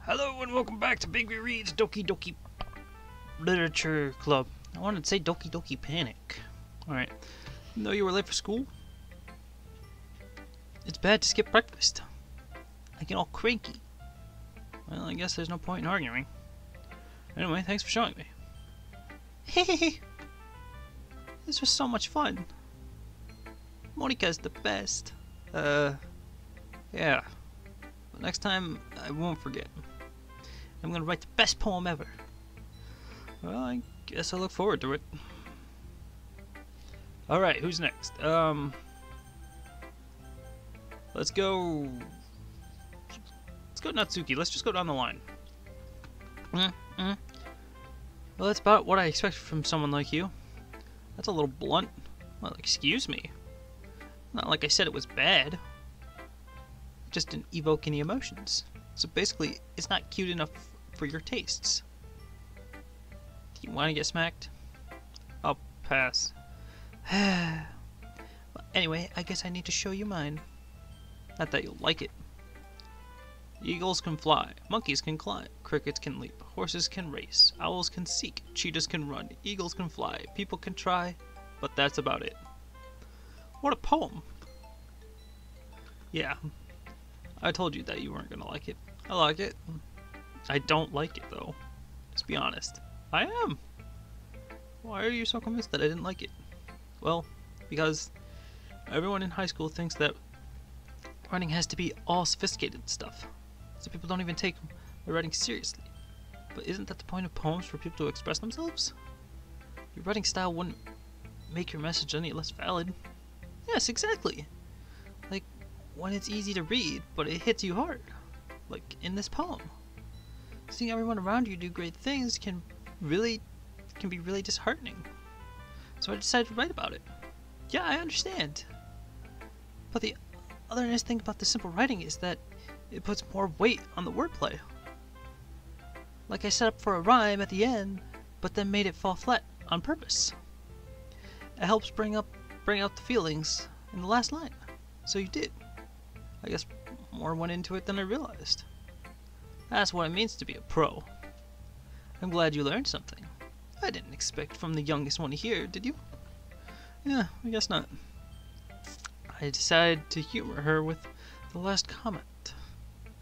Hello and welcome back to Bigby Reads Doki Literature Club. I wanted to say Doki Panic. Alright. Even though you were late for school, it's bad to skip breakfast. I get all cranky. Well, I guess there's no point in arguing. Anyway, thanks for showing me. Hehehe. This was so much fun. Monica's the best. Yeah. But next time, I won't forget. I'm gonna write the best poem ever. Well, I guess I look forward to it. Alright, who's next? Let's go Natsuki. Let's just go down the line. Well, that's about what I expected from someone like you. That's a little blunt. Well, excuse me. Not like I said it was bad. It just didn't evoke any emotions. So basically, it's not cute enough for your tastes. Do you want to get smacked? I'll pass. Well, anyway, I guess I need to show you mine. Not that you'll like it. Eagles can fly, monkeys can climb, crickets can leap, horses can race, owls can seek, cheetahs can run, eagles can fly, people can try, but that's about it. What a poem! Yeah, I told you that you weren't gonna like it. I like it. I don't like it though. Just be honest. I am. Why are you so convinced that I didn't like it? Well, because everyone in high school thinks that writing has to be all sophisticated stuff. So people don't even take my writing seriously. But isn't that the point of poems, for people to express themselves? Your writing style wouldn't make your message any less valid. Yes, exactly. Like, when it's easy to read, but it hits you hard. Like in this poem. Seeing everyone around you do great things can be really disheartening. So I decided to write about it. Yeah, I understand. But the other nice thing about the simple writing is that it puts more weight on the wordplay. Like I set up for a rhyme at the end, but then made it fall flat on purpose. It helps bring out the feelings in the last line. So you did. I guess more went into it than I realized. That's what it means to be a pro. I'm glad you learned something. I didn't expect from the youngest one here, did you? Yeah, I guess not. I decided to humor her with the last comment.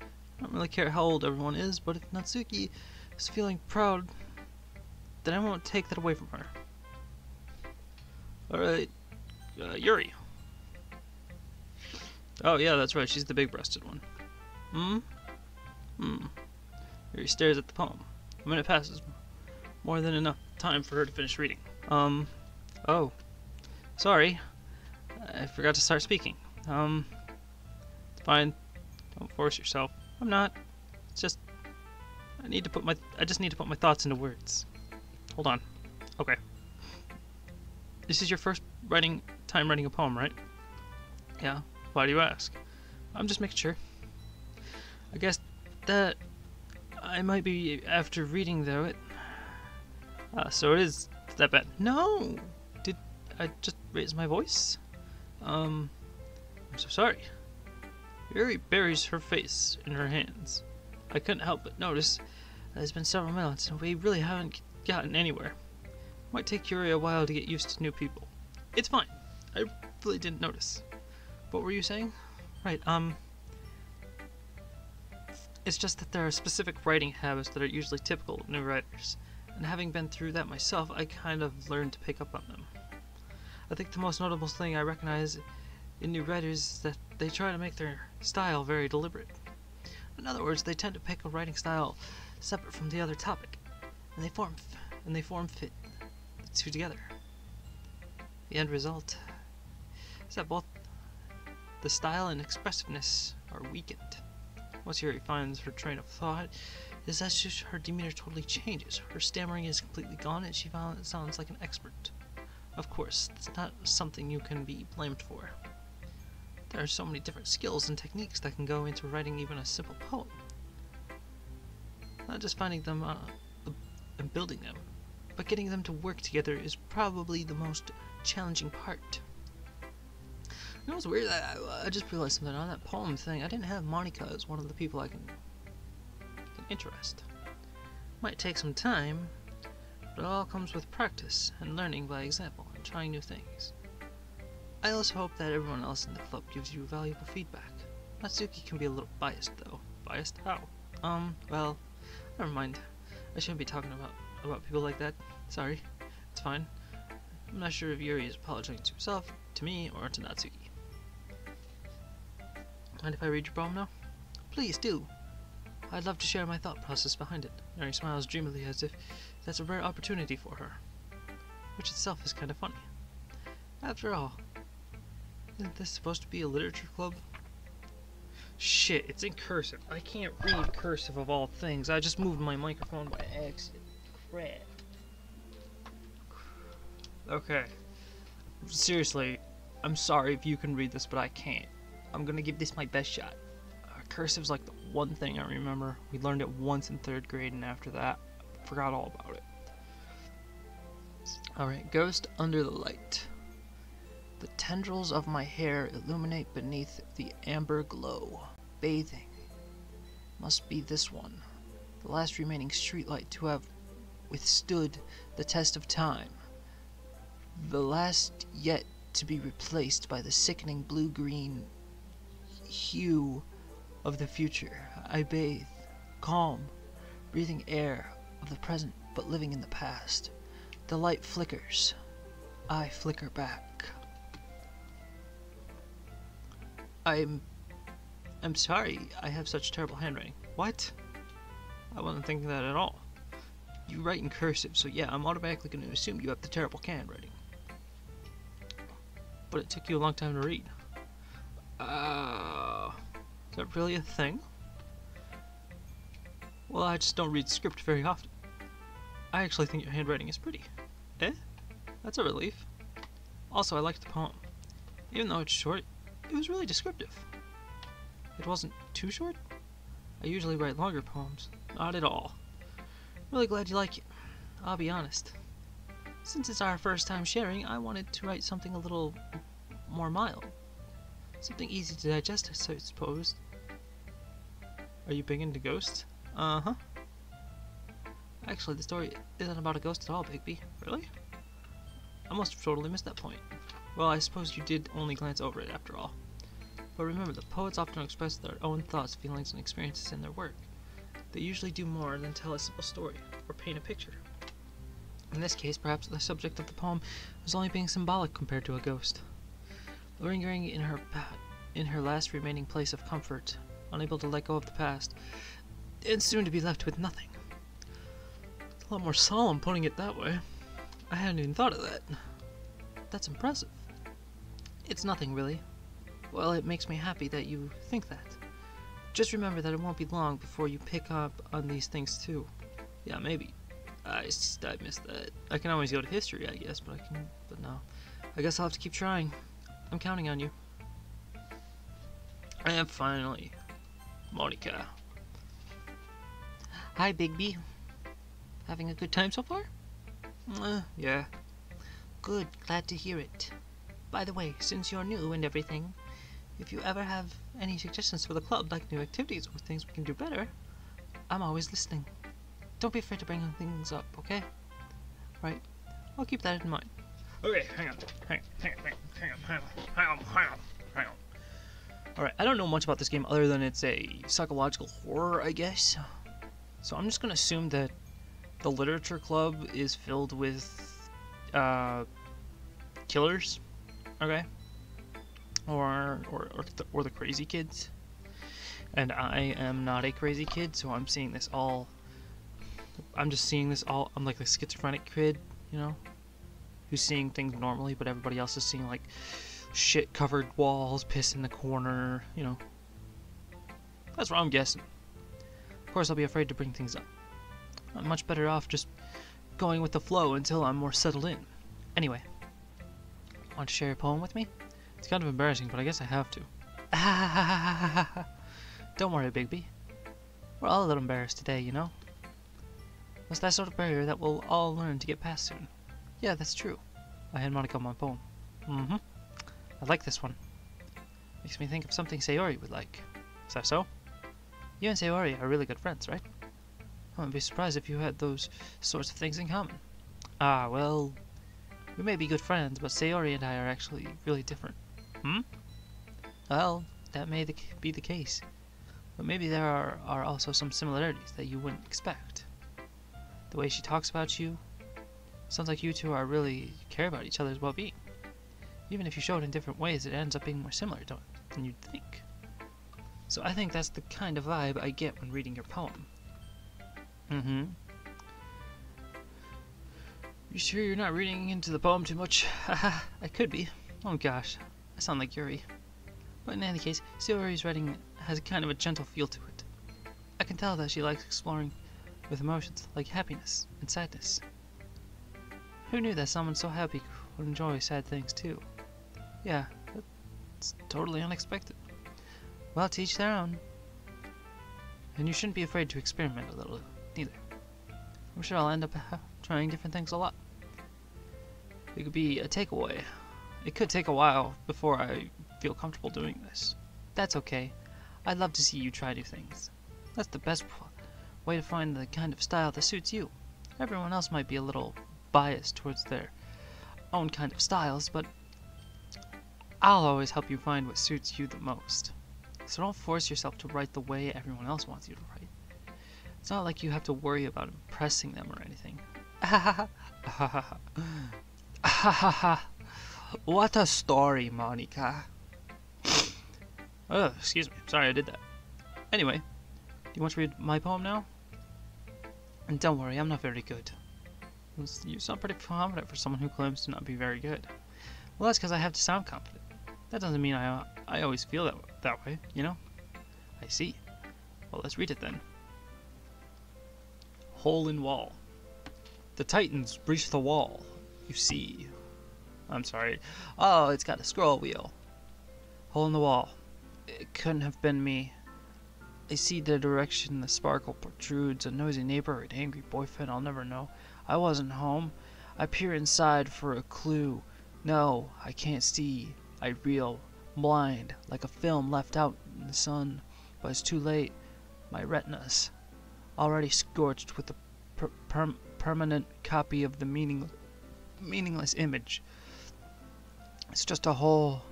I don't really care how old everyone is, but if Natsuki is feeling proud, then I won't take that away from her. Alright, Yuri. Oh yeah, that's right, she's the big-breasted one. Yuri stares at the poem. A minute passes. More than enough time for her to finish reading. Oh. Sorry. I forgot to start speaking. It's fine. Don't force yourself. I'm not. It's just I just need to put my thoughts into words. Hold on. Okay. This is your first time writing a poem, right? Yeah. Why do you ask? I'm just making sure. I guess that I might be after reading though it. So it is that bad. No! Did I just raise my voice? I'm so sorry. Yuri buries her face in her hands. I couldn't help but notice that it's been several minutes and we really haven't gotten anywhere. Might take Yuri a while to get used to new people. It's fine. I really didn't notice. What were you saying? Right, it's just that there are specific writing habits that are usually typical of new writers. And having been through that myself, I kind of learned to pick up on them. I think the most notable thing I recognize in new writers is that they try to make their style very deliberate. In other words, they tend to pick a writing style separate from the other topic, and they form fit the two together. The end result is that both the style and expressiveness are weakened. Once Yuri finds her train of thought, is that just her demeanor totally changes. Her stammering is completely gone, and she sounds like an expert. Of course, it's not something you can be blamed for. There are so many different skills and techniques that can go into writing even a simple poem. Not just finding them and building them, but getting them to work together is probably the most challenging part. You know what's weird? I just realized something on that poem thing. I didn't have Monica as one of the people I can interest. Might take some time, but it all comes with practice and learning by example and trying new things. I also hope that everyone else in the club gives you valuable feedback. Natsuki can be a little biased though. Biased? How? Well, never mind. I shouldn't be talking about people like that. Sorry. It's fine. I'm not sure if Yuri is apologizing to himself, to me, or to Natsuki. Mind if I read your poem now? Please do! I'd love to share my thought process behind it. Yuri smiles dreamily as if that's a rare opportunity for her, which itself is kind of funny. After all, isn't this supposed to be a literature club? Shit, it's in cursive. I can't read cursive of all things. I just moved my microphone by accident. Crap. Okay. Seriously, I'm sorry if you can read this, but I can't. I'm gonna give this my best shot. Cursive's like the one thing I remember. We learned it once in 3rd grade, and after that, I forgot all about it. Alright, Ghost under the light. The tendrils of my hair illuminate beneath the amber glow. Bathing. Must be this one. The last remaining streetlight to have withstood the test of time. The last yet to be replaced by the sickening blue-green hue of the future. I bathe, calm, breathing air of the present but living in the past. The light flickers. I flicker back. I'm sorry, I have such terrible handwriting. What? I wasn't thinking that at all. You write in cursive, so yeah, I'm automatically going to assume you have the terrible handwriting. But it took you a long time to read. Is that really a thing? Well, I just don't read script very often. I actually think your handwriting is pretty. Eh? That's a relief. Also, I liked the poem. Even though it's short, it was really descriptive. It wasn't too short? I usually write longer poems. Not at all. Really glad you like it. I'll be honest. Since it's our first time sharing, I wanted to write something a little more mild. Something easy to digest, I suppose. Are you big into ghosts? Uh-huh. Actually, the story isn't about a ghost at all, Bigby. Really? I must have totally missed that point. Well, I suppose you did only glance over it after all. But remember, the poets often express their own thoughts, feelings, and experiences in their work. They usually do more than tell a simple story, or paint a picture. In this case, perhaps the subject of the poem was only being symbolic compared to a ghost. Lingering in her last remaining place of comfort, unable to let go of the past, and soon to be left with nothing. It's a lot more solemn putting it that way. I hadn't even thought of that. That's impressive. It's nothing, really. Well, it makes me happy that you think that. Just remember that it won't be long before you pick up on these things too. Yeah, maybe. I missed that. I can always go to history, I guess, but no. I guess I'll have to keep trying. I'm counting on you. And finally, Monica. Hi, Bigby. Having a good time so far? Yeah. Good, glad to hear it. By the way, since you're new and everything, if you ever have any suggestions for the club, like new activities or things we can do better, I'm always listening. Don't be afraid to bring things up, okay? Right, I'll keep that in mind. Okay, hang on. Alright, I don't know much about this game other than it's a psychological horror, I guess. So I'm just gonna assume that the literature club is filled with killers, okay? Or the crazy kids. And I am not a crazy kid, so I'm seeing this all. I'm just seeing this all. I'm like the schizophrenic kid, you know, who's seeing things normally, but everybody else is seeing like shit-covered walls, piss in the corner, you know. That's what I'm guessing. Of course, I'll be afraid to bring things up. I'm much better off just going with the flow until I'm more settled in. Anyway, want to share your poem with me? It's kind of embarrassing, but I guess I have to. Don't worry, Bigby. We're all a little embarrassed today, you know? It's that sort of barrier that we'll all learn to get past soon. Yeah, that's true. I had Monica on my poem. I like this one. Makes me think of something Sayori would like. Is that so? You and Sayori are really good friends, right? wouldn't be surprised if you had those sorts of things in common. Ah, well, we may be good friends, but Sayori and I are actually really different. Hmm? Well, that may be the case. But maybe there are also some similarities that you wouldn't expect. The way she talks about you, sounds like you two really care about each other's well-being. Even if you show it in different ways, it ends up being more similar than you'd think. So I think that's the kind of vibe I get when reading your poem. Mm-hmm. You sure you're not reading into the poem too much? Haha, I could be. Oh gosh, I sound like Yuri. But in any case, Sayori's writing has a kind of a gentle feel to it. I can tell that she likes exploring with emotions like happiness and sadness. Who knew that someone so happy would enjoy sad things too? Yeah, it's totally unexpected. Well, to each their own. And you shouldn't be afraid to experiment a little, neither. I'm sure I'll end up trying different things a lot. It could be a takeaway. It could take a while before I feel comfortable doing this. That's okay. I'd love to see you try new things. That's the best way to find the kind of style that suits you. Everyone else might be a little biased towards their own kind of styles, but I'll always help you find what suits you the most. So don't force yourself to write the way everyone else wants you to write. It's not like you have to worry about impressing them or anything. What a story, Monica. Oh, excuse me. Sorry I did that. Anyway, do you want to read my poem now? And don't worry, I'm not very good. You sound pretty confident for someone who claims to not be very good. Well, that's because I have to sound confident. That doesn't mean I always feel that way, you know? I see. Well, let's read it then. Hole in wall. The Titans breach the wall. You see. I'm sorry. Oh, it's got a scroll wheel. Hole in the wall. It couldn't have been me. I see the direction the sparkle protrudes. A noisy neighbor or an angry boyfriend, I'll never know. I wasn't home. I peer inside for a clue. No, I can't see. I reel, blind, like a film left out in the sun. But it's too late. My retinas, already scorched with a permanent copy of the meaningless image. It's just a hole.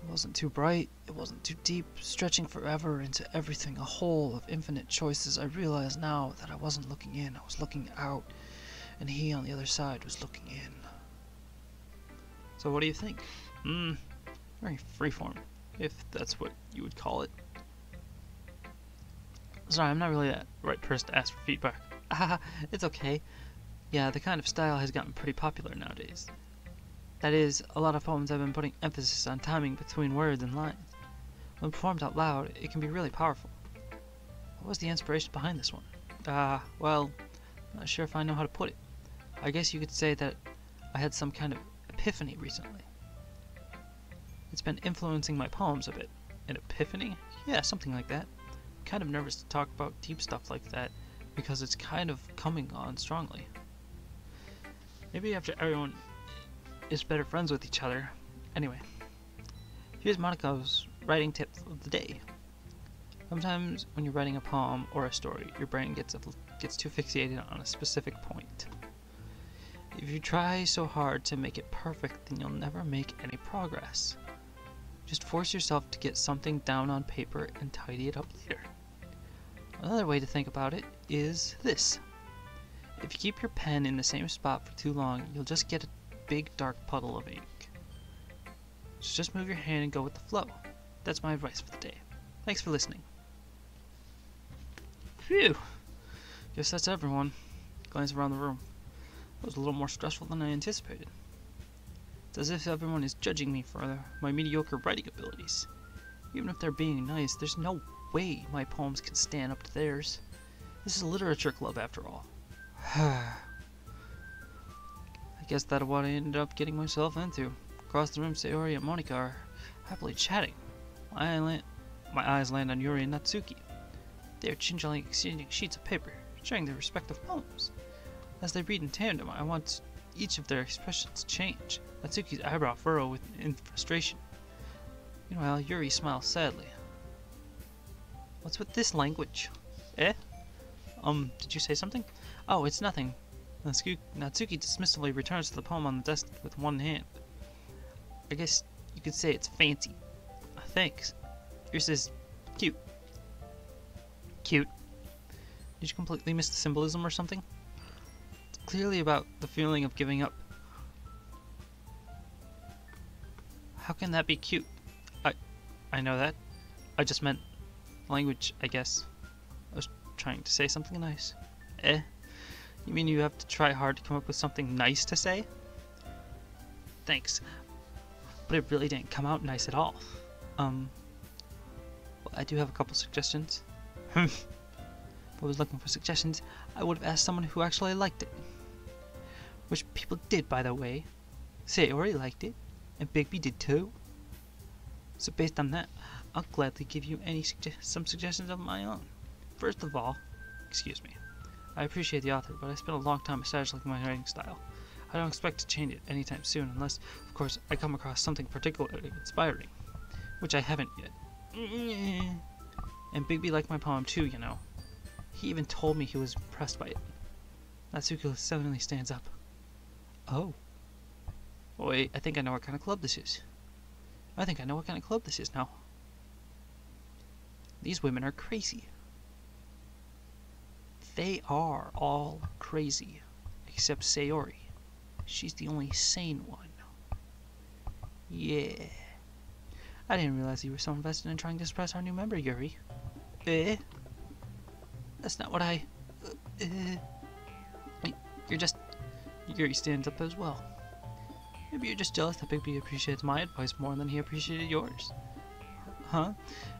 It wasn't too bright. It wasn't too deep, stretching forever into everything. A hole of infinite choices. I realize now that I wasn't looking in. I was looking out. And he on the other side was looking in. So what do you think? Very freeform, if that's what you would call it. Sorry, I'm not really that right person to ask for feedback. It's okay. Yeah, the kind of style has gotten pretty popular nowadays. That is, a lot of poems have been putting emphasis on timing between words and lines. When performed out loud, it can be really powerful. What was the inspiration behind this one? Well, I'm not sure if I know how to put it. I guess you could say that I had some kind of epiphany recently. It's been influencing my poems a bit. An epiphany? Yeah, something like that. I'm kind of nervous to talk about deep stuff like that because it's kind of coming on strongly. Maybe after everyone is better friends with each other. Anyway, here's Monica's writing tip of the day. Sometimes when you're writing a poem or a story, your brain gets too fixated on a specific point. If you try so hard to make it perfect, then you'll never make any progress. Just force yourself to get something down on paper and tidy it up later. Another way to think about it is this. If you keep your pen in the same spot for too long, you'll just get a big dark puddle of ink. So just move your hand and go with the flow. That's my advice for the day. Thanks for listening. Phew! Guess that's everyone. Glance around the room. It was a little more stressful than I anticipated. It's as if everyone is judging me for my mediocre writing abilities. Even if they're being nice, there's no way my poems can stand up to theirs. This is a literature club after all. I guess that's what I ended up getting myself into. Across the room, Sayori and Monica are happily chatting. My eyes land on Yuri and Natsuki. They are gingerly exchanging sheets of paper, sharing their respective poems. As they read in tandem, I want each of their expressions to change. Natsuki's eyebrow furrow in frustration. Meanwhile, Yuri smiles sadly. What's with this language? Eh? Did you say something? Oh, it's nothing. Natsuki dismissively returns to the poem on the desk with one hand. I guess you could say it's fancy. Thanks. Yours is cute. Cute. Did you completely miss the symbolism or something? It's clearly about the feeling of giving up. How can that be cute? I know that. I just meant language, I guess. I was trying to say something nice. Eh? You mean you have to try hard to come up with something nice to say? Thanks. But it really didn't come out nice at all. Well, I do have a couple suggestions. If I was looking for suggestions, I would have asked someone who actually liked it. Which people did, by the way. Sayori liked it, and Bigby did too. So based on that, I'll gladly give you some suggestions of my own. First of all, excuse me, I appreciate the author, but I spent a long time massaging my writing style. I don't expect to change it anytime soon, unless, of course, I come across something particularly inspiring, which I haven't yet. And Bigby liked my poem too, you know. He even told me he was impressed by it. Natsuki suddenly stands up. Oh. Wait, I think I know what kind of club this is. Now. These women are crazy. They are all crazy, except Sayori. She's the only sane one. Yeah. I didn't realize you were so invested in trying to suppress our new member, Yuri. Eh? That's not what I... You're just... Yuri stands up as well. Maybe you're just jealous that Bigby appreciates my advice more than he appreciated yours. Huh?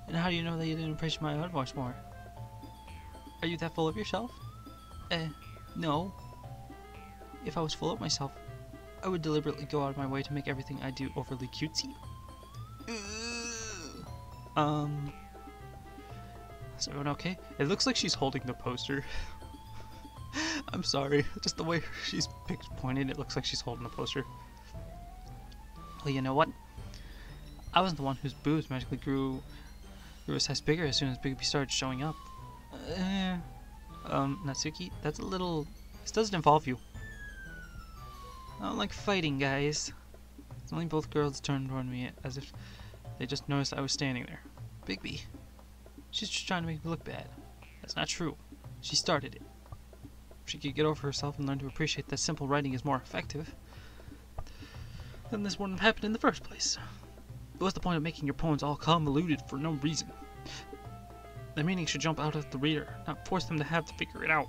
And how do you know that you didn't appreciate my advice more? Are you that full of yourself? No. If I was full of myself, I would deliberately go out of my way to make everything I do overly cutesy. Is everyone okay? It looks like she's holding the poster. I'm sorry, just the way she's pointed, it looks like she's holding the poster. Well, you know what? I wasn't the one whose boobs magically grew a size bigger as soon as Bigby started showing up. Natsuki, that's a little... This doesn't involve you. I don't like fighting, guys. Suddenly both girls turned toward me as if they just noticed I was standing there. Bigby, she's just trying to make me look bad. That's not true. She started it. If she could get over herself and learn to appreciate that simple writing is more effective, then this wouldn't have happened in the first place. What's the point of making your poems all convoluted for no reason? The meaning should jump out at the reader, not force them to have to figure it out.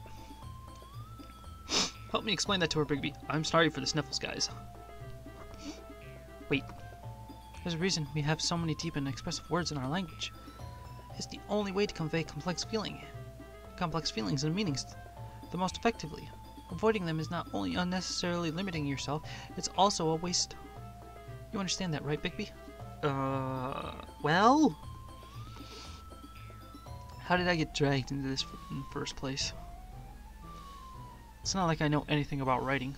Help me explain that to her, Bigby. I'm sorry for the sniffles, guys. Wait. There's a reason we have so many deep and expressive words in our language. It's the only way to convey complex feelings and meanings the most effectively. Avoiding them is not only unnecessarily limiting yourself, it's also a waste. You understand that, right, Bigby? Well? How did I get dragged into this in the first place? It's not like I know anything about writing.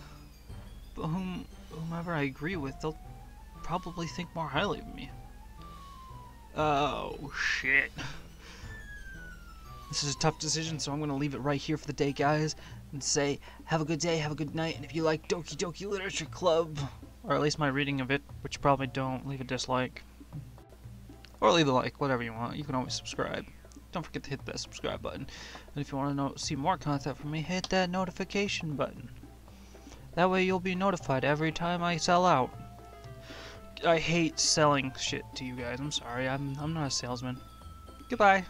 But whomever I agree with, they'll probably think more highly of me. Oh, shit. This is a tough decision, so I'm going to leave it right here for the day, guys, and say, have a good day, have a good night, and if you like Doki Doki Literature Club, or at least my reading of it, which you probably don't, leave a dislike. Or leave a like, whatever you want. You can always subscribe. Don't forget to hit that subscribe button. And if you want to see more content from me, hit that notification button. That way you'll be notified every time I sell out. I hate selling shit to you guys. I'm sorry. I'm not a salesman. Goodbye.